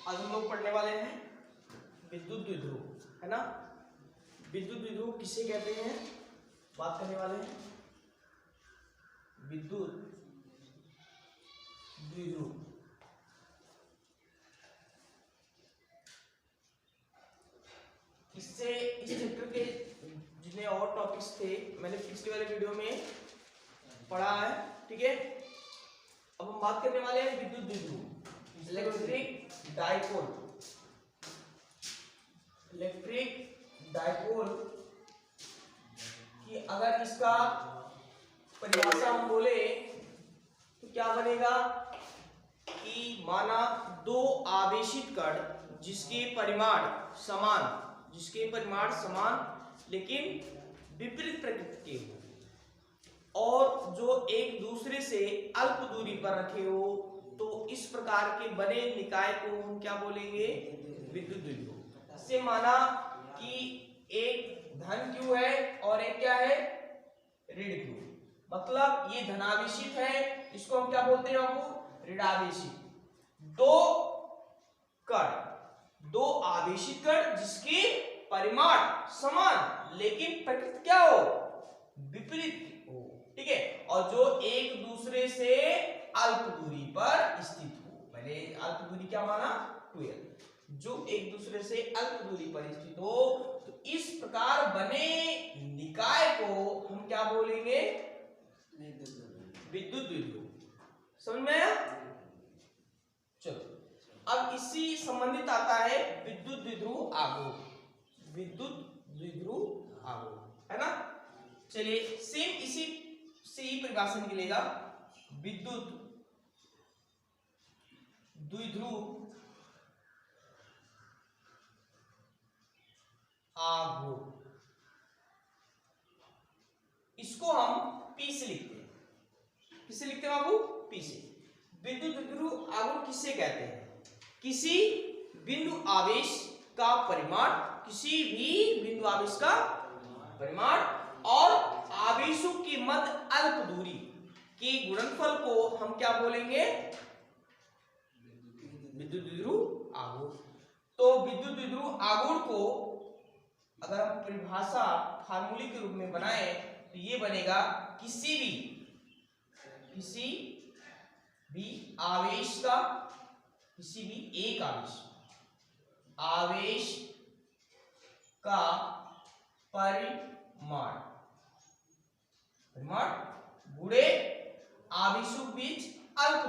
आज हम लोग पढ़ने वाले हैं विद्युत द्विध्रुव, है ना। विद्युत द्विध्रुव किसे कहते हैं, बात करने वाले हैं विद्युत द्विध्रुव। इससे इस चैप्टर के जितने और टॉपिक्स थे मैंने पिछले वाले वीडियो में पढ़ा है, ठीक है। अब हम बात करने वाले हैं विद्युत द्विध्रुव, इलेक्ट्रिक डाइपोल। इलेक्ट्रिक डाइपोल कि अगर इसका परिभाषा हम बोले तो क्या बनेगा कि माना दो आवेशित कण जिसके परिमाण समान लेकिन विपरीत प्रकृति के हो और जो एक दूसरे से अल्प दूरी पर रखे हो, तो इस प्रकार के बने निकाय को हम क्या बोलेंगे, विद्युत द्विध्रुव। इससे माना कि एक धन क्यू है और एक क्या है, ऋण क्यू, मतलब ये धनावेशित है, इसको हम क्या बोलते हैं बाबू, ऋणावेशित। दो आवेशित कण जिसके परिमाण समान लेकिन प्रकृति क्या हो, विपरीत हो, ठीक है, और जो एक दूसरे से अल्प दूरी पर स्थित हो। मैंने अल्प दूरी क्या माना, 2l, जो एक दूसरे से अल्प दूरी पर स्थित हो, तो इस प्रकार बने निकाय को हम क्या बोलेंगे, विद्युत द्विध्रुव। समझ में आया? चलो अब इसी संबंधित आता है विद्युत द्विध्रुव आघूर्ण। विद्युत द्विध्रुव आघूर्ण, है ना। चलिए सेम इसी से ही परिभाषा निकलेगा, विद्युत द्विध्रुव आघूर्ण। इसको हम P से लिखते हैं। किससे लिखते हैं बाबू, P से। विद्युत द्विध्रुव आघूर्ण किससे कहते हैं, किसी बिंदु आवेश का परिमाण, किसी भी बिंदु आवेश का परिमाण और आवेशों की मध्य अल्प दूरी के गुणनफल को हम क्या बोलेंगे, विद्युत द्विध्रुव आघूर्ण। तो विद्युत द्विध्रुव आघूर्ण को अगर हम परिभाषा फार्मूले के रूप में बनाए तो ये बनेगा किसी भी आवेश का, किसी भी एक आवेश का परिमाण गुणे आवेशों के बीच अल्प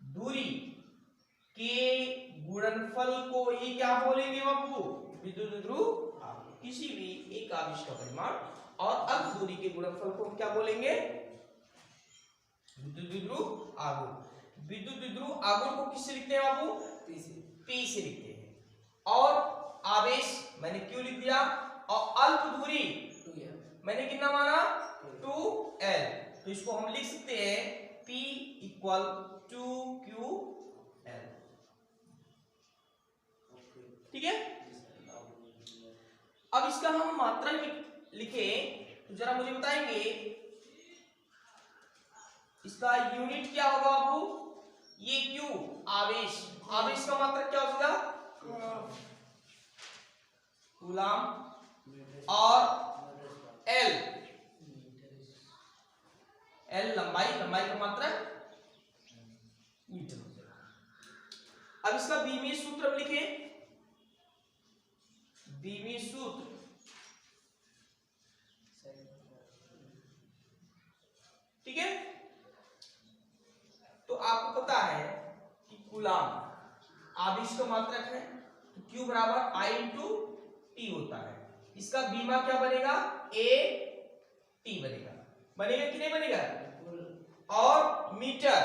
दूरी के गुणनफल को ही क्या बोलेंगे बाबू, विद्युत द्विध्रुव आघूर्ण। किसी भी एक आवेश का परिमाण और अल्प दूरी के गुणनफल को हम क्या बोलेंगे, विद्युत द्विध्रुव आघूर्ण। विद्युत द्विध्रुव आघूर्ण को किससे लिखते हैं बाबू, P से लिखते हैं। और आवेश मैंने क्यों लिख दिया, और अल्प दूरी मैंने कितना माना, 2l, तो इसको हम लिख सकते हैं P इक्वल 2ql, ठीक है। अब इसका हम मात्रा लिखे तो जरा मुझे बताएंगे इसका यूनिट क्या होगा बाबू, ये Q आवेश का मात्रा क्या होगा, कूलम, और L लंबाई का मात्रा मीटर। अब इसका बीमीय सूत्र हम लिखे, बीमीय सूत्र ठीक है। तो आपको पता है कि कूलम आवेश का मात्रक है, तो Q बराबर I इंटू T होता है। इसका बीमा क्या बनेगा, AT बनेगा कि नहीं बनेगा, और मीटर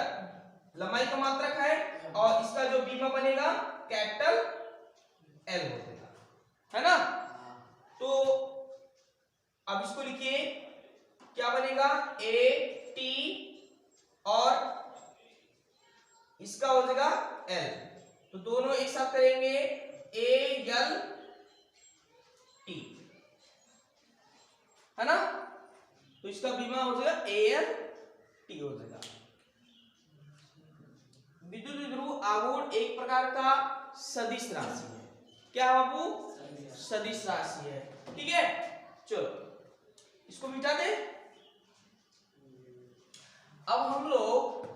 लंबाई का मात्रक है और इसका जो बीमा बनेगा कैपिटल L हो जाएगा, है ना। तो अब इसको लिखिए क्या बनेगा, AT और इसका हो जाएगा L, तो दोनों एक साथ करेंगे ALT, है ना। तो इसका बीमा हो जाएगा ALT हो जाएगा। विद्युत द्विध्रुव आघूर्ण एक प्रकार का सदिश राशि है। क्या बाबू? सदिश राशि है। ठीक है, चलो इसको मिटा दे। अब हम लोग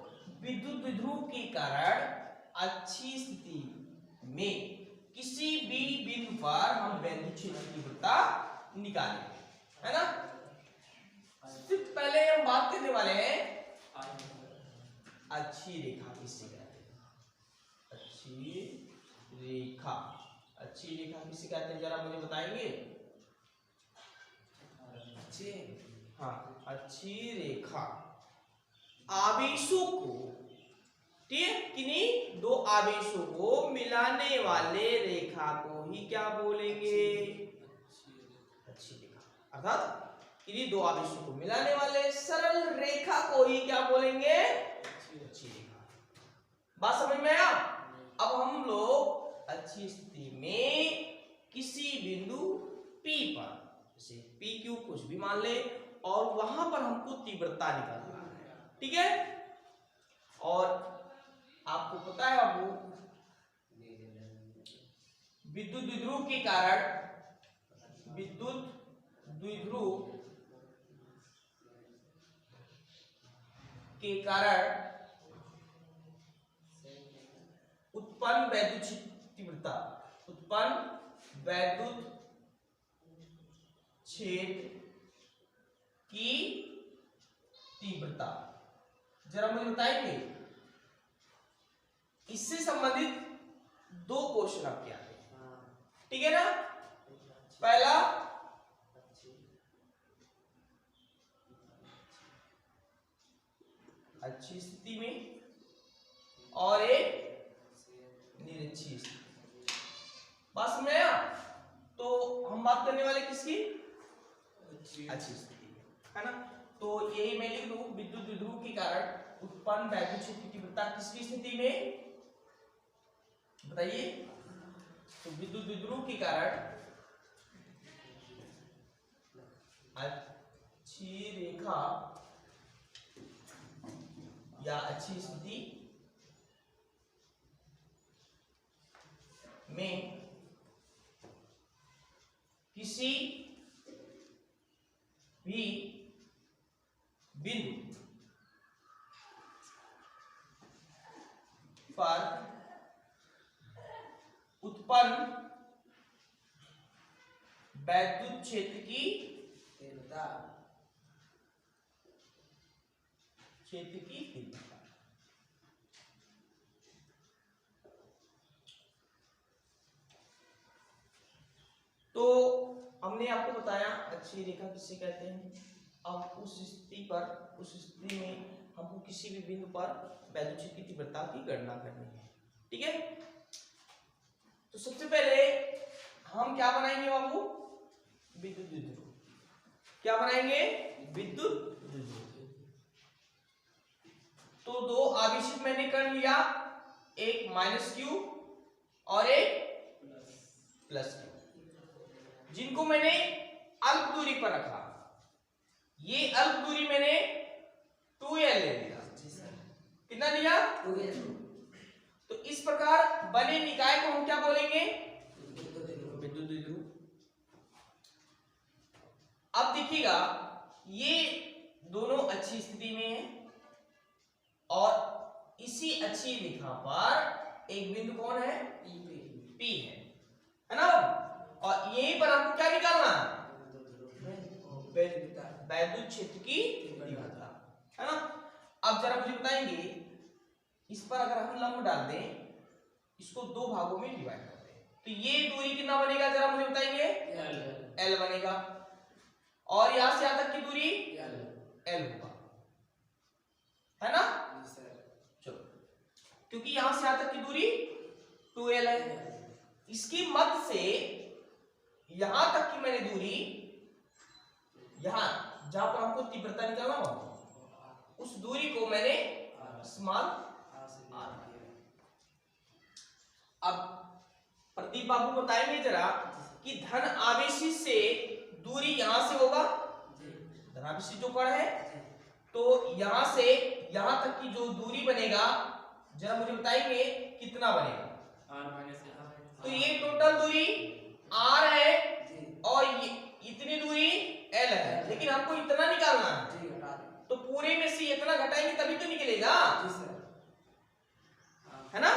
विद्युत द्विध्रुव के कारण अच्छी स्थिति में किसी भी बिंदु पर हम वैद्युत क्षेत्र की तीव्रता निकालेंगे, है ना। सिर्फ पहले हम बात करने वाले हैं अच्छी रेखा किससे कहते हैं? अच्छी रेखा, अच्छी रेखा किससे कहते हैं, जरा मुझे बताएंगे? अच्छी, हाँ, अच्छी रेखा आवेशों को, ठीक है, किन्हीं दो आवेशों को मिलाने वाले रेखा को ही क्या बोलेंगे? अच्छी रेखा। अर्थात किन्हीं दो आवेशों को मिलाने वाले सरल रेखा को ही क्या बोलेंगे? अच्छी रेखा। बात समझ में आया? अब हम लोग अच्छी स्थिति में किसी बिंदु P पर, जैसे PQ कुछ भी मान ले, और वहां पर हमको तीव्रता निकालना है, ठीक है। और आपको पता है बाबू, विद्युत द्विध्रुव के कारण, विद्युत द्विध्रुव के कारण उत्पन्न वैद्युत तीव्रता, उत्पन्न वैद्युत क्षेत्र की तीव्रता, जरा मुझे बताएंगे? इससे संबंधित दो क्वेश्चन आपके आते हैं, ठीक है ना। पहला, अच्छी स्थिति में, और एक निरक्षी स्थिति। बात समझ आया? तो हम बात करने वाले किसकी? अच्छी स्थिति में, है ना। तो यही मैं लिख लूं, विद्युत द्विध्रुव के कारण उत्पन्न वैद्युत क्षेत्र की तीव्रता किसकी स्थिति में? बताइए। तो विद्युत द्विध्रुव के कारण अच्छी रेखा या अच्छी स्थिति में किसी भी बिंदु पर उत्पन्न वैद्युत क्षेत्र की तीव्रता, क्षेत्र की तीव्रता। तो हमने आपको बताया अच्छी रेखा किसे कहते हैं। अब उस स्थिति पर, उस स्थिति में हमको किसी भी बिंदु पर वैद्युत क्षेत्र की तीव्रता की गणना करनी है, ठीक है। तो सबसे पहले हम क्या बनाएंगे बाबू? विद्युत द्विध्रुव। क्या बनाएंगे? विद्युत द्विध्रुव। तो दो आवेशित मैंने कर लिया, एक -q और एक +q, जिनको मैंने अल्प दूरी पर रखा। ये अल्प दूरी मैंने 2l ले लिया। कितना लिया? 2l। तो इस प्रकार बने निकाय को हम क्या बोलेंगे? विद्युत द्विध्रुव। अब देखिएगा, ये दोनों अच्छी स्थिति में है, और इसी अच्छी रेखा पर एक बिंदु कौन है? P है ना। और यहीं पर हमको क्या निकालना है? वैद्युत क्षेत्र की तीव्रता, है ना। अब जरा मुझे बताएंगे, इस पर अगर हम लंब डाल दें, इसको दो भागों में डिवाइड कर दें, तो ये दूरी कितना बनेगा, जरा मुझे बताएंगे? L बनेगा। और यहां से यहां तक की दूरी L होगा, है ना। चलो, क्योंकि यहां से यहां तक की दूरी 2l है, इसकी मध्य से यहां तक की मैंने दूरी, यहां जहां पर हमको तीव्रता निकालना होगा, उस दूरी को मैंने स्मॉल r। अब प्रदीप बाबू बताएंगे जरा कि धन आवेशी से दूरी यहां से होगा, धन आवेशी जो कण है, तो यहां से यहां तक की जो दूरी बनेगा जरा मुझे बताइए कितना बनेगा। r - तो ये टोटल दूरी r है और ये इतनी दूरी l है, लेकिन हमको इतना निकालना है, तो पूरे में से इतना घटाएंगे तभी तो निकलेगा, है ना।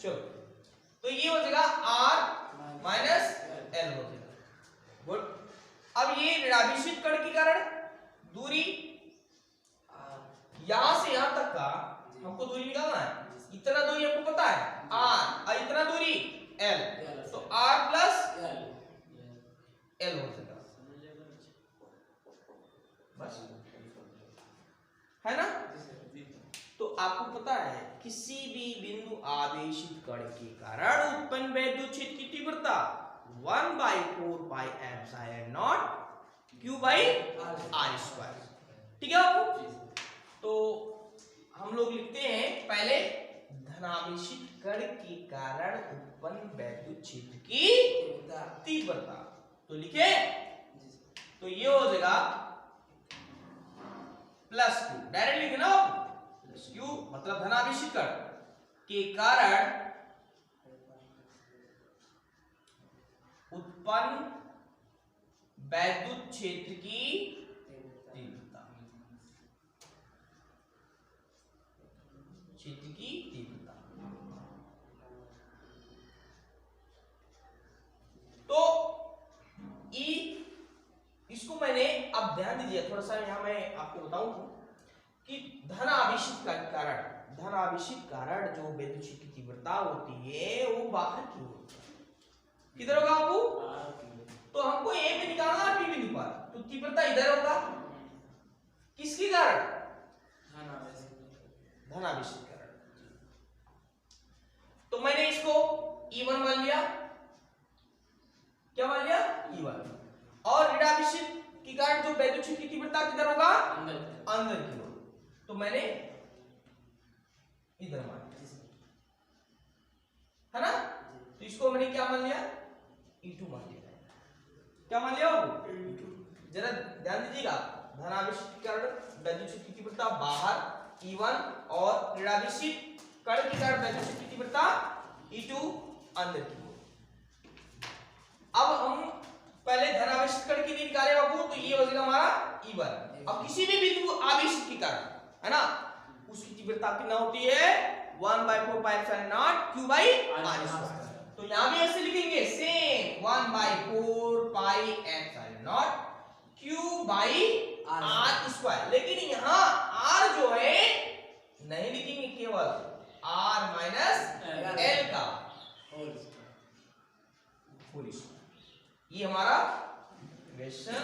चलो, तो ये हो जाएगा r माइनस l हो जाएगा। गुड। अब ये ऋणाभिषिक्त कण के कारण दूरी यहां से यहां तक का हमको दूरी निकालना है। इतना दूरी हमको पता है r और इतना दूरी l, तो r प्लस l हो जाएगा, बस, है ना। तो आपको पता है किसी भी बिंदु आवेशित कण के कारण उत्पन्न वैद्युत क्षेत्र की तीव्रता 1/4 pi epsilon not q by r square. ठीक है बाबू। तो हम लोग लिखते हैं पहले धनावेशित कण के कारण उत्पन्न वैद्युत क्षेत्र की तीव्रता, तो लिखे, तो ये हो जाएगा +q, डायरेक्ट लिखे ना, q मतलब धनावेशित कण के कारण उत्पन्न वैद्युत क्षेत्र की तीव्रता, क्षेत्र की तीव्रता। तो ई, इसको मैंने, अब ध्यान दीजिए थोड़ा सा, यहां मैं आपको बताऊं कि धनावेशित का कारण, धनावेशित कारण जो वैद्युत क्षेत्र की तीव्रता होती है वो बाहर की होती है। किधर होगा बाबू? तो हमको ए पे निकालना है, पी बिंदु पर, तो तीव्रता इधर होगा, किसके कारण? धनावेशित कारण। तो मैंने इसको E1 मान लिया, क्या मान लिया? E1। और ऋणावेशित के कारण जो वैद्युत क्षेत्र की तीव्रता किधर होगा? अंदर की ओर, तो मैंने इधर मान लिया, है ना। तो इसको मैंने क्या मान लिया? E2 मान लिया। क्या मान लिया? जरा ध्यान दीजिएगा, धनावेशित के कारण वैद्युत क्षेत्र की तीव्रता बाहर E1 और ऋणावेशित कण के कारण वैद्युत क्षेत्र की तीव्रता E2 अंदर की ओर। अब हम पहले धनावेशित कण के लिए निकाले बाबू, तो ये हो जाएगा हमारा E1। अब किसी भी बिंदु आवेशित के कारण, है ना, उसकी तीव्रता कितना होती है? 1/4 pi epsilon not q by r square. तो यहां भी ऐसे लिखेंगे same, 1/4 pi epsilon not q by r square. लेकिन यहां r जो है नहीं लिखेंगे, केवल r माइनस l का होल स्क्वायर। ये हमारा क्वेश्चन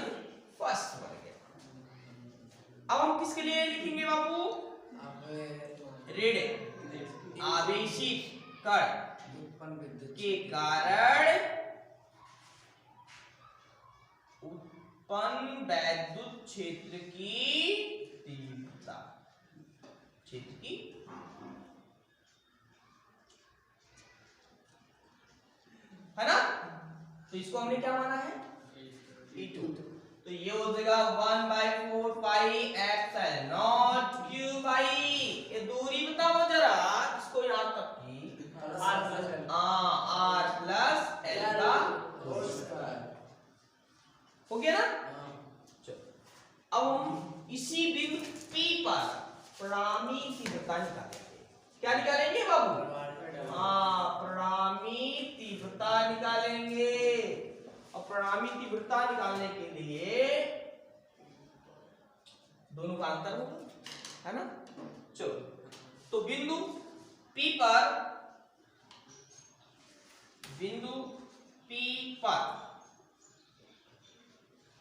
फर्स्ट बन गया। अब हम किसके लिए लिखेंगे बाबू? ऋण आवेशित कण के कारण उत्पन्न वैद्युत क्षेत्र की तीव्रता, क्षेत्र की, है ना। तो इसको हमने क्या माना है? E2। तो ये हो जाएगा 1/4 pi epsilon not q by, ये दूरी बताओ जरा, इसको यहां तक की r प्लस l का होल स्क्वायर हो गया ना। चलो, अब हम इसी बिंदु P पर परिणामी तीव्रता निकालेंगे। क्या निकालेंगे बाबू? परिणामी तीव्रता निकालेंगे। और परिणामी तीव्रता निकालने के लिए दोनों का अंतर होगा, है ना। चलो, तो बिंदु P पर, बिंदु P पर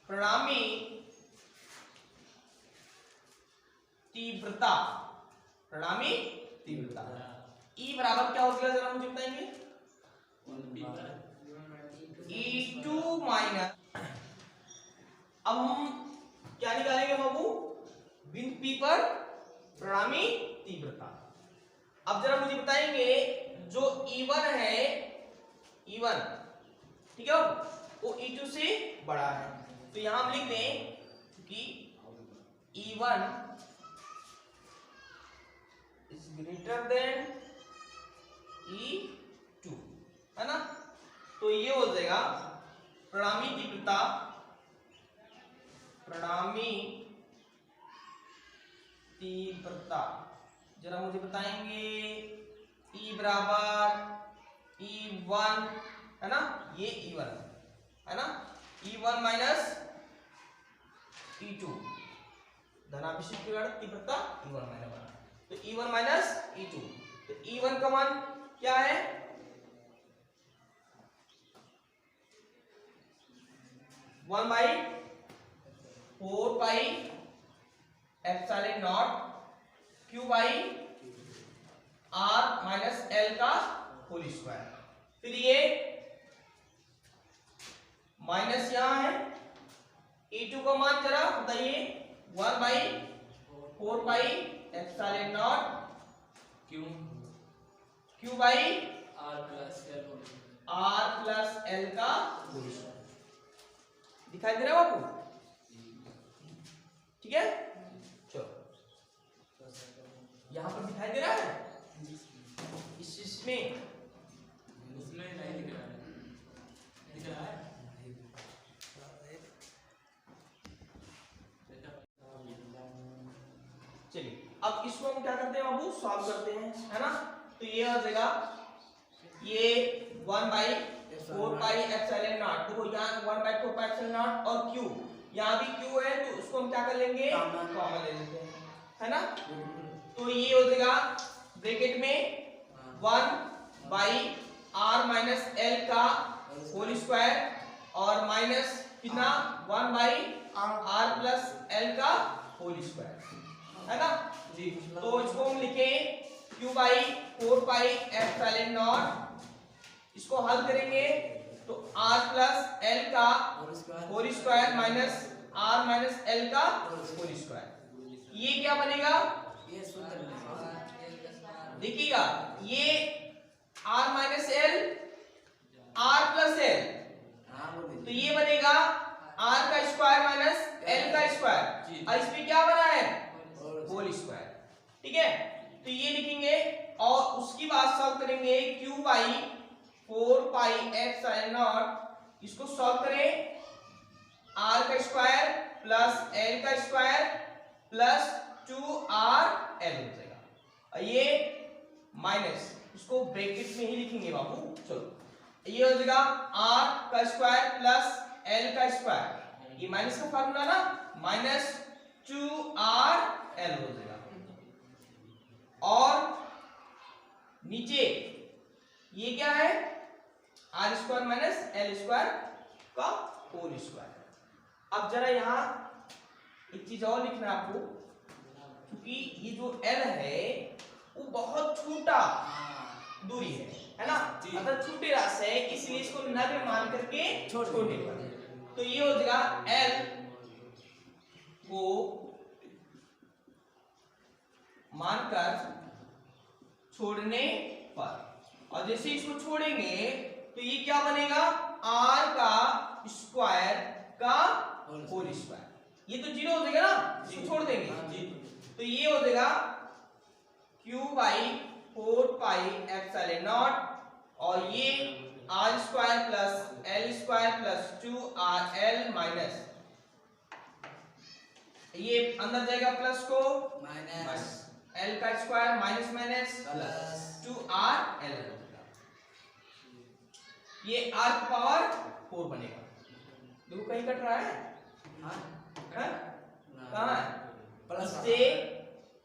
परिणामी तीव्रता, परिणामी तीव्रता E बराबर क्या हो गया, जरा मुझे बताएंगे? E2 माइनस, अब हम क्या निकालेंगे बाबू? बिंदु P पर परिणामी तीव्रता। अब जरा मुझे बताएंगे, जो E1 है, E1, ठीक है, वो E2 से बड़ा है, तो यहां हम लिख दें कि E1 is greater than E2, है ना। तो ये हो जाएगा परिणामी तीव्रता, परिणामी तीव्रता जरा मुझे बताएंगे। E बराबर E1, है ना, ये E1 है ना, E1 माइनस E2, धनाभिषिक्त तीव्रता E1 माइनस 1, तो E1 माइनस E2, तो E1 का मान क्या है, 1/4 pi epsilon not Q by R minus L का होल स्क्वायर। फिर ये माइनस यहां है, E2 का मान जरा बताइए, 1/4 pi epsilon not Q by R plus L का होल स्क्वायर। दिखाई दे रहा है बापू, ठीक है। चलो यहां पर दिखाई दे रहा है, इसमें नहीं दिख रहा है, दिख रहा है। चलिए अब इसको हम क्या करते हैं बाबू, सॉल्व करते हैं, है ना। तो ये हो जाएगा, ये 1/4 पाई एप्सिलॉन नॉट, देखो यहाँ 1/4 पाई एप्सिलॉन नॉट और Q, यहाँ भी Q है, तो उसको हम क्या कर लेंगे, कॉमन ले लेते हैं, है ना। तो ये हो जाएगा ब्रैकेट में 1/R माइनस L का होल स्क्वायर और माइनस कितना 1/R प्लस L का होल स्क्वायर, है ना जी। तो इसको हम लिखे Q/4 पाई एप्सिलॉन नॉट, इसको हल करेंगे तो R प्लस L का whole square minus R minus L का होल स्क्वायर, ये क्या बनेगा, देखिएगा ये R minus L R plus L, तो ये बनेगा R का स्क्वायर माइनस L का स्क्वायर, और इसमें क्या बना है, होल स्क्वायर, ठीक है। तो ये लिखेंगे और उसकी बात सॉल्व करेंगे Q/4 पाई एप्सिलॉन नॉट, इसको सॉल्व करें, R का स्क्वायर प्लस L का स्क्वायर प्लस 2RL हो जाएगा, और ये माइनस, इसको ब्रैकेट में ही लिखेंगे बाबू। चलो ये हो जाएगा R का स्क्वायर प्लस L का स्क्वायर, ये माइनस का फार्मूला ना, माइनस 2RL हो जाएगा, और नीचे ये क्या है, R square minus L square का होल स्क्वायर। अब जरा यहाँ एक चीज और लिखना है आपको, क्योंकि ये जो L है वो बहुत छोटा दूरी है ना, मतलब छोटे रास्ते है, इसलिए इसको नग मान करके छोड़ने पर, तो ये हो जाएगा L को मानकर छोड़ने पर, और जैसे इसको छोड़ेंगे तो ये क्या बनेगा, R का स्क्वायर का होल स्क्वायर, ये तो 0 हो जाएगा ना, इसको छोड़ देंगे, तो ये हो जाएगा Q/4 पाई एप्सिलॉन नॉट, और ये R square plus L square plus 2RL minus, ये अंदर जाएगा प्लस को माइनस L का square minus minus plus 2RL, ये R की पावर 4 बनेगा, देखो कहीं कट रहा है, कहाँ है, इससे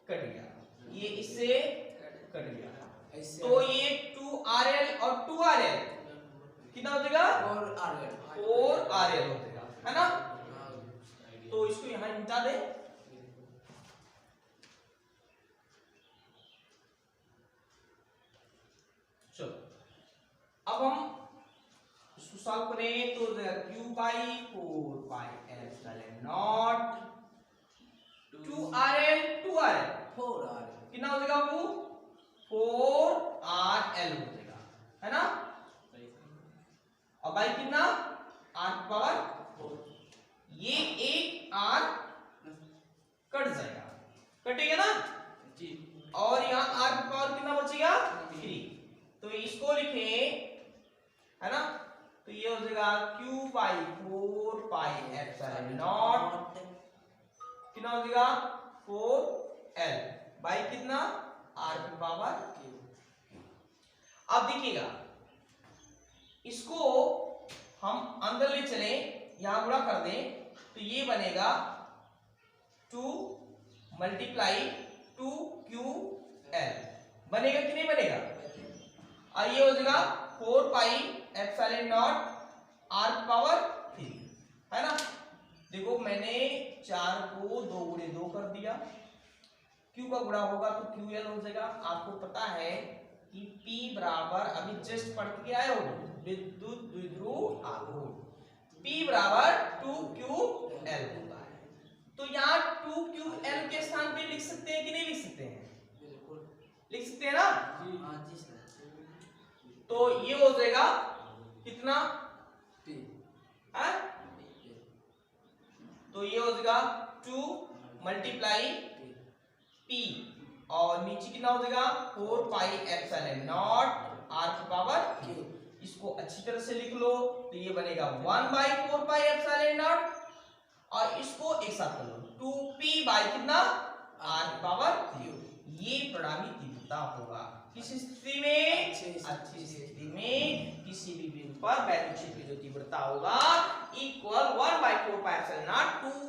कट गया, ये इससे कट गया, तो ये 2RL और 2RL कितना हो जाएगा, 4RL हो जाएगा, है ना। तो इसको यहां मिटा दे, चलो अब हम इसको सॉल्व करें तो Q/4 pi epsilon not 2RL 4RL कितना हो जाएगा वो, 4RL हो जाएगा, है ना, और बाई कितना R पावर 4, ये एक R कट जाएगा, कटेगा ना जी, और यहाँ R कितना हो जाएगा 4l बाई कितना r की पावर q। अब देखिएगा इसको हम अंदर ले चले, यहां गुणा कर दें तो ये बनेगा 2 मल्टीप्लाई 2ql बनेगा कि नहीं बनेगा। और ये हो जाएगा 4 pi epsilon not r power 3 है ना। देखो मैंने 4 को 2 गुणे 2 कर दिया, q का गुणा होगा तो ql हो जाएगा। आपको पता है कि p बराबर अभी जस्ट पढ़ के आए हो विद्युत द्विध्रुव आघूर्ण p बराबर 2ql होता है। तो यहाँ 2ql के स्थान पे लिख सकते हैं कि नहीं लिख सकते हैं, लिख सकते हैं ना। तो ये हो जाएगा कितना है, तो ये हो जाएगा 2 मल्टीप्लाई p और नीचे कितना हो जाएगा 4 पाई एप्सिलॉन नॉट r की पावर q। इसको अच्छी तरह से लिख लो तो ये बनेगा 1 बाई 4 पाई एप्सिलॉन नॉट और इसको एक साथ कर लो 2p बाई कितना r की पावर q। ये परिणामी तीव्रता होगा किस स्थिति में, अच्छी स्थिति में किसी भी बिंदु पर वैद्युत क्षेत्र की जो तीव्रता होगा equal 1 by 4 pi epsilon not 2